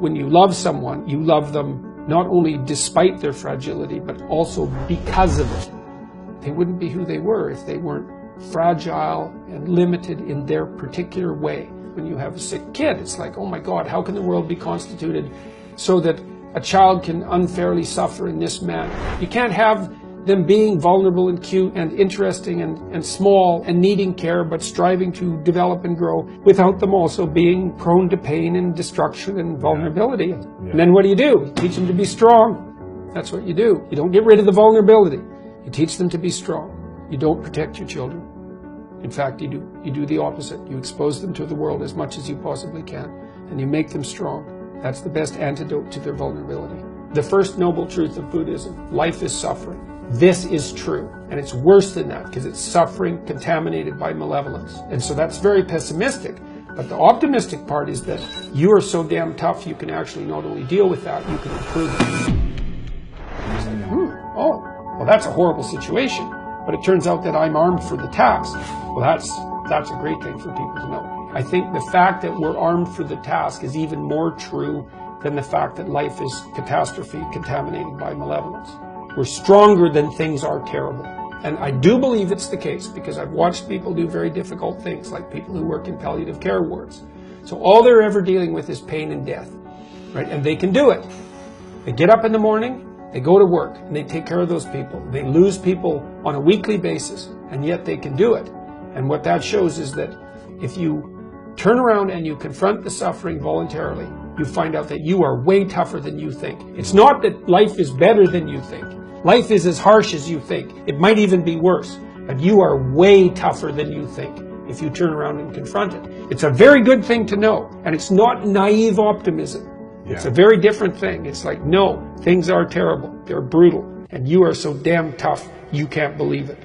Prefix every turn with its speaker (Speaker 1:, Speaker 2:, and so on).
Speaker 1: when you love someone, you love them not only despite their fragility, but also because of it. They wouldn't be who they were if they weren't fragile and limited in their particular way. When you have a sick kid, it's like, oh my God, how can the world be constituted so that a child can unfairly suffer in this manner? You can't have them being vulnerable and cute and interesting and small and needing care, but striving to develop and grow, without them also being prone to pain and destruction and vulnerability. Yeah. And then what do? You teach them to be strong. That's what you do. You don't get rid of the vulnerability. You teach them to be strong. You don't protect your children. In fact, you do the opposite. You expose them to the world as much as you possibly can, and you make them strong. That's the best antidote to their vulnerability. The first noble truth of Buddhism: life is suffering. This is true, and it's worse than that because it's suffering contaminated by malevolence. And so that's very pessimistic. But the optimistic part is that you are so damn tough you can actually not only deal with that, you can improve it. It's like, oh, well, that's a horrible situation, but it turns out that I'm armed for the task. Well, that's a great thing for people to know. I think the fact that we're armed for the task is even more true than the fact that life is catastrophe contaminated by malevolence. We're stronger than things are terrible. And I do believe it's the case because I've watched people do very difficult things, like people who work in palliative care wards. So all they're ever dealing with is pain and death, right? And they can do it. They get up in the morning, they go to work, and they take care of those people. They lose people on a weekly basis, and yet they can do it. And what that shows is that if you turn around and you confront the suffering voluntarily, you find out that you are way tougher than you think. It's not that life is better than you think. Life is as harsh as you think. It might even be worse, but you are way tougher than you think if you turn around and confront it. It's a very good thing to know, and it's not naive optimism. It's a very different thing. It's like, no, things are terrible. They're brutal, and you are so damn tough, you can't believe it.